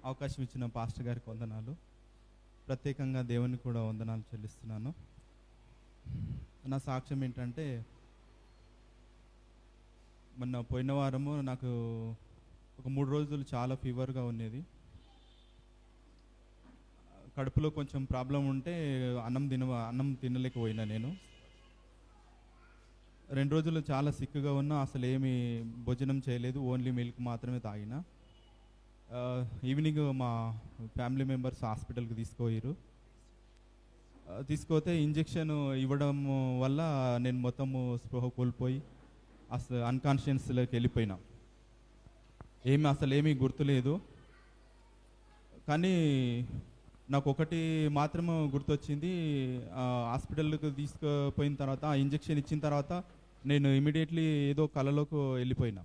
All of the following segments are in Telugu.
అవకాశం ఇచ్చిన పాస్టర్ గారికి వందనాలు. ప్రత్యేకంగా దేవునికి కూడా వందనాలు చెల్లిస్తున్నాను. నా సాక్ష్యం ఏంటంటే, మొన్న పోయిన వారము నాకు ఒక 3 రోజులు చాలా ఫీవర్గా ఉండేది. కడుపులో కొంచెం ప్రాబ్లం ఉంటే అన్నం తినలేకపోయినా నేను. 2 రోజులు చాలా సిక్గా ఉన్నా, అసలు ఏమి భోజనం చేయలేదు, ఓన్లీ మిల్క్ మాత్రమే తాగిన. ఈవినింగ్ మా ఫ్యామిలీ మెంబర్స్ హాస్పిటల్కి తీసుకుపోయారు. తీసుకుపోతే ఇంజెక్షన్ ఇవ్వడం వల్ల నేను మొత్తము స్పృహ కోల్పోయి అసలు అన్కాన్షియస్లోకి వెళ్ళిపోయినా. అసలు ఏమీ గుర్తులేదు. కానీ నాకు ఒకటి మాత్రం గుర్తొచ్చింది. హాస్పిటల్కి తీసుకుపోయిన తర్వాత, ఆ ఇంజెక్షన్ ఇచ్చిన తర్వాత నేను ఇమీడియట్లీ ఏదో కళ్ళలోకి వెళ్ళిపోయినా.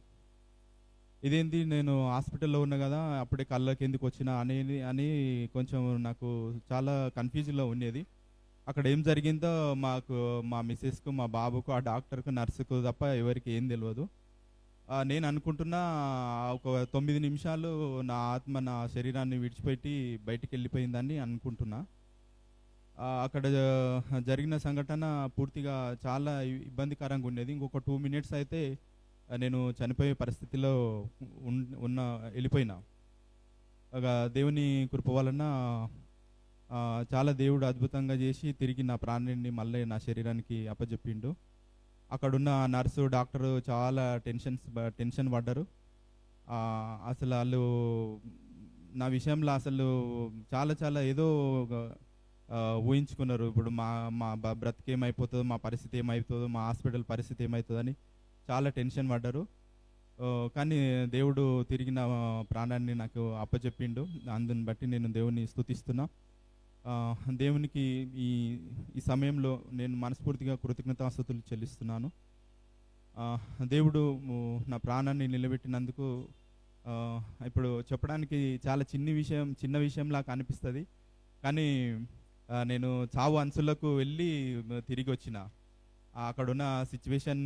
ఇదేంటి, నేను హాస్పిటల్లో ఉన్నా కదా, అప్పుడే కళ్ళకి ఎందుకు వచ్చినా అని కొంచెం నాకు చాలా కన్ఫ్యూజన్లో ఉండేది. అక్కడ ఏం జరిగిందో మా మిస్సెస్కు, మా బాబుకు, ఆ డాక్టర్కు, నర్సుకు తప్ప ఎవరికి ఏం తెలియదు. నేను అనుకుంటున్నా ఒక 9 నిమిషాలు నా ఆత్మ నా శరీరాన్ని విడిచిపెట్టి బయటికి వెళ్ళిపోయిందని అనుకుంటున్నా. అక్కడ జరిగిన సంఘటన పూర్తిగా చాలా ఇబ్బందికరంగా ఉండేది. ఇంకొక 2 మినిట్స్ అయితే నేను చనిపోయే పరిస్థితిలో వెళ్ళిపోయినా. దేవుని కృప వలన చాలా దేవుడు అద్భుతంగా చేసి తిరిగి నా ప్రాణాన్ని మళ్ళీ నా శరీరానికి అప్పచెప్పిండు. అక్కడున్న నర్సు, డాక్టరు చాలా టెన్షన్ పడ్డారు. అసలు వాళ్ళు నా విషయంలో అసలు చాలా చాలా ఏదో ఊహించుకున్నారు. ఇప్పుడు మా బ్రతికి ఏమైపోతుందో, మా పరిస్థితి ఏమైపోతుందో, మా హాస్పిటల్ పరిస్థితి ఏమవుతుందని చాలా టెన్షన్ పడ్డారు. కానీ దేవుడు తిరిగి నా ప్రాణాన్ని నాకు అప్పచెప్పిండు. అందుని బట్టి నేను దేవుని స్తుతిస్తున్నా. దేవునికి ఈ సమయంలో నేను మనస్ఫూర్తిగా కృతజ్ఞతాస్తుతులు చెల్లిస్తున్నాను. దేవుడు నా ప్రాణాన్ని నిలబెట్టినందుకు ఇప్పుడు చెప్పడానికి చాలా చిన్న విషయంలా అనిపిస్తుంది. కానీ నేను చావు అంచులకు వెళ్ళి తిరిగి వచ్చిన. అక్కడున్న సిచ్యువేషన్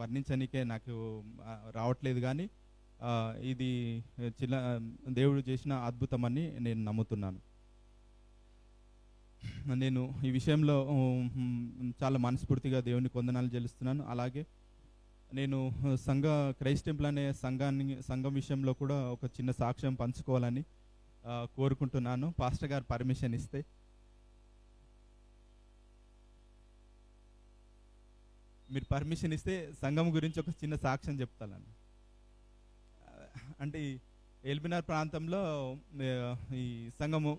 వర్ణించడానికే నాకు రావట్లేదు. కానీ ఇది దేవుడు చేసిన అద్భుతమని నేను నమ్ముతున్నాను. నేను ఈ విషయంలో చాలా మనస్ఫూర్తిగా దేవునికి వందనాలు చెల్లిస్తున్నాను. అలాగే నేను క్రైస్ట్ టెంపుల్ అనే సంఘం విషయంలో కూడా ఒక చిన్న సాక్ష్యం పంచుకోవాలని కోరుకుంటున్నాను. పాస్టర్ గారు పర్మిషన్ ఇస్తే. మీరు పర్మిషన్ ఇస్తే సంఘం గురించి ఒక చిన్న సాక్ష్యం చెప్తాను. అంటే ఎల్బినార్ ప్రాంతంలో ఈ సంఘము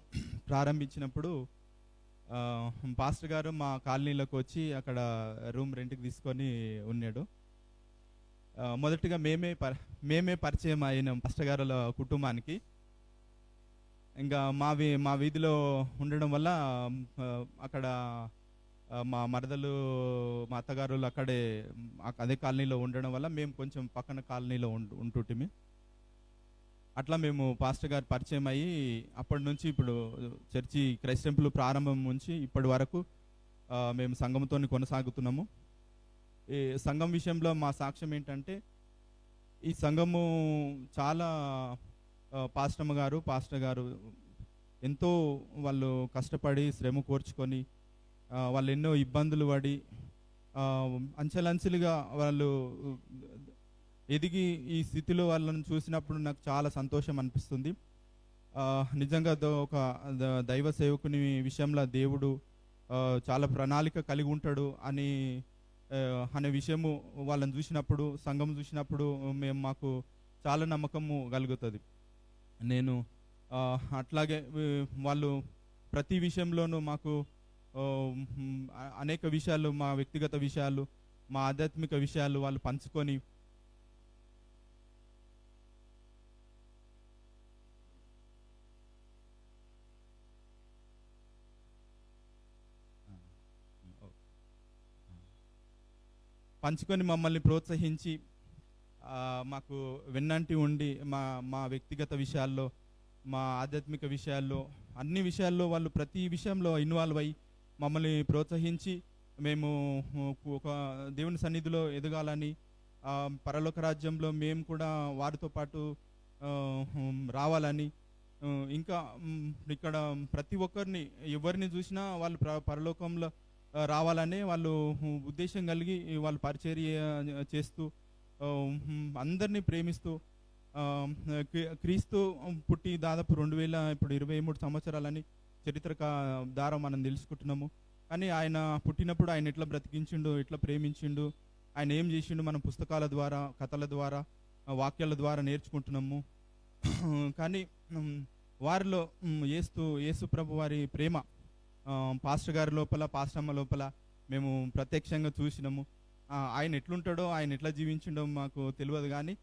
ప్రారంభించినప్పుడు పాస్టర్ గారు మా కాలనీలోకి వచ్చి అక్కడ రూమ్ రెంట్కి తీసుకొని ఉన్నాడు. మొదటిగా మేమే పరిచయం అయిన పాస్టర్ గారుల కుటుంబానికి. ఇంకా మా వీధిలో ఉండడం వల్ల అక్కడ మా మరదలు, మా అత్తగారు అదే కాలనీలో ఉండడం వల్ల మేము కొంచెం పక్కన కాలనీలో ఉంటుంటిమి. అట్లా మేము పాస్టర్ గారు పరిచయం అయ్యి అప్పటి నుంచి ఇప్పుడు చర్చి క్రైస్ట్ టెంపుల్ ప్రారంభం నుంచి ఇప్పటి వరకు మేము సంఘంతో కొనసాగుతున్నాము. ఈ సంఘం విషయంలో మా సాక్ష్యం ఏంటంటే, ఈ సంఘము చాలా పాస్టర్ గారు ఎంతో వాళ్ళు కష్టపడి శ్రమ కోర్చుకొని వాళ్ళు ఎన్నో ఇబ్బందులు పడి అంచెలంచెలుగా వాళ్ళు ఎదిగి ఈ స్థితిలో వాళ్ళని చూసినప్పుడు నాకు చాలా సంతోషం అనిపిస్తుంది. నిజంగా ఒక దైవ సేవకుని విషయంలో దేవుడు చాలా ప్రణాళిక కలిగి ఉంటాడు అనే విషయము వాళ్ళని చూసినప్పుడు, సంఘం చూసినప్పుడు మాకు చాలా నమ్మకము కలుగుతుంది. నేను అట్లాగే వాళ్ళు ప్రతి విషయంలోనూ మాకు అనేక విషయాలు, మా వ్యక్తిగత విషయాలు, మా ఆధ్యాత్మిక విషయాలు వాళ్ళు పంచుకొని మమ్మల్ని ప్రోత్సహించి మాకు వెన్నంటి ఉండి మా వ్యక్తిగత విషయాల్లో, మా ఆధ్యాత్మిక విషయాల్లో, అన్ని విషయాల్లో వాళ్ళు ప్రతి విషయంలో ఇన్వాల్వ్ అయ్యి మమ్మల్ని ప్రోత్సహించి మేము ఒక దేవుని సన్నిధిలో ఎదగాలని, పరలోక రాజ్యంలో మేము కూడా వారితో పాటు రావాలని ఇంకా ఇక్కడ ప్రతి ఒక్కరిని ఎవరిని చూసినా వాళ్ళు పరలోకంలో రావాలని వాళ్ళు ఉద్దేశం కలిగి వాళ్ళు పరిచర్య చేస్తూ అందరినీ ప్రేమిస్తూ క్రీస్తు పుట్టి దాదాపు 23 సంవత్సరాలని చరిత్ర ద్వారా మనం తెలుసుకుంటున్నాము. కానీ ఆయన పుట్టినప్పుడు ఆయన ఎట్లా బ్రతికించిండు, ఎట్లా ప్రేమించిండు, ఆయన ఏం చేసిండు మనం పుస్తకాల ద్వారా, కథల ద్వారా, వాక్యాల ద్వారా నేర్చుకుంటున్నాము. కానీ వారిలో యేసు ప్రభు వారి ప్రేమ పాస్టర్ గారి లోపల, పాస్టమ్మ లోపల మేము ప్రత్యక్షంగా చూసినాము. ఆయన ఎట్లుంటాడో, ఆయన ఎట్లా జీవించిండో మాకు తెలియదు. కానీ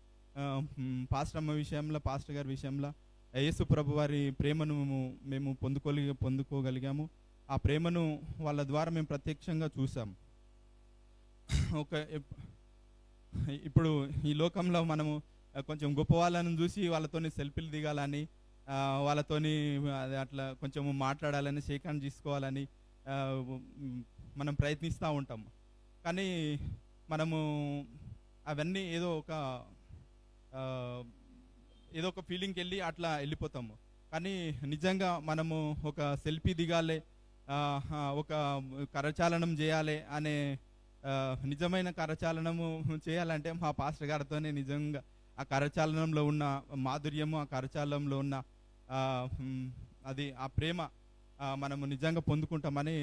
పాస్టమ్మ విషయంలో, పాస్టర్ గారి విషయంలో యేసు ప్రభు వారి ప్రేమను మేము పొందుకోగలిగాము. ఆ ప్రేమను వాళ్ళ ద్వారా మేము ప్రత్యక్షంగా చూసాం. ఇప్పుడు ఈ లోకంలో మనము కొంచెం గొప్ప వాళ్ళని చూసి వాళ్ళతోని సెల్ఫీలు దిగాలని, వాళ్ళతోని అట్లా కొంచెం మాట్లాడాలని, షేక్ హ్యాండ్ తీసుకోవాలని మనం ప్రయత్నిస్తూ ఉంటాము. కానీ మనము అవన్నీ ఏదో ఒక ఫీలింగ్కి వెళ్ళి అట్లా వెళ్ళిపోతాము. కానీ నిజంగా మనము ఒక సెల్ఫీ దిగాలి, ఒక కరచాలనం చేయాలి అనే నిజమైన కరచాలనము చేయాలంటే మా పాస్టర్ గారితోనే నిజంగా ఆ కరచాలనంలో ఉన్న మాధుర్యము, ఆ కరచాలనంలో ఉన్న అది ఆ ప్రేమ మనము నిజంగా పొందుకుంటామని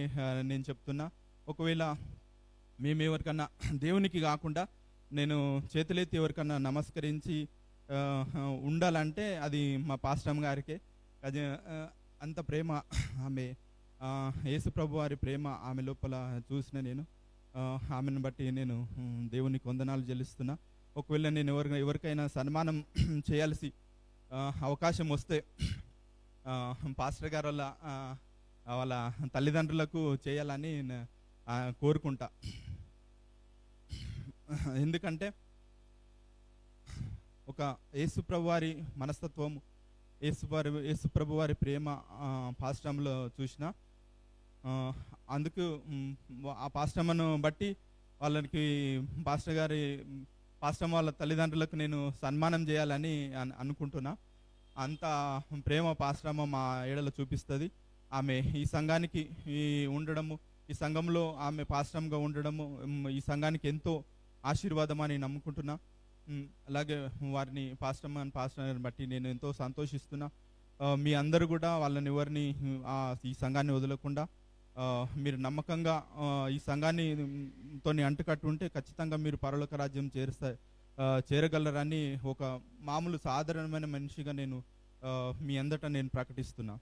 నేను చెప్తున్నా. ఒకవేళ మేము ఎవరికన్నా దేవునికి కాకుండా నేను చేతులెత్తి ఎవరికన్నా నమస్కరించి ఉండాలంటే అది మా పాస్టర్ గారికే. అది అంత ప్రేమ ఆమె, యేసు ప్రభు వారి ప్రేమ ఆమె లోపల చూసిన నేను ఆమెను బట్టి నేను దేవునికి వందనాలు చెల్లిస్తున్నా. ఒకవేళ నేను ఎవరికైనా సన్మానం చేయాల్సి అవకాశం వస్తే పాస్టర్ గారు వాళ్ళ తల్లిదండ్రులకు చేయాలని కోరుకుంటా. ఎందుకంటే ఒక యేసు ప్రభు వారి మనస్తత్వము, యేసు ప్రభు వారి ప్రేమ పాస్టమ్లో చూసిన అందుకు ఆ పాస్టమ్మను బట్టి వాళ్ళకి పాస్టమ్ వాళ్ళ తల్లిదండ్రులకు నేను సన్మానం చేయాలని అనుకుంటున్నా. అంత ప్రేమ పాస్టమ్మ మా ఏడలో చూపిస్తుంది. ఆమె ఈ సంఘానికి ఉండడము, ఈ సంఘంలో ఆమె పాస్టమ్గా ఉండడము ఈ సంఘానికి ఎంతో ఆశీర్వాదం అని నమ్ముకుంటున్నా. అలాగే వారిని పాస్టర్ బట్టి నేను ఎంతో సంతోషిస్తున్నా. మీ అందరూ కూడా వాళ్ళని ఎవరిని ఈ సంఘాన్ని వదలకుండా మీరు నమ్మకంగా ఈ సంఘాన్ని తోని అంటుకట్టు ఉంటే ఖచ్చితంగా మీరు పరలోక రాజ్యం చేరగలరని ఒక మామూలు సాధారణమైన మనిషిగా నేను మీ అందట నేను ప్రకటిస్తున్నా.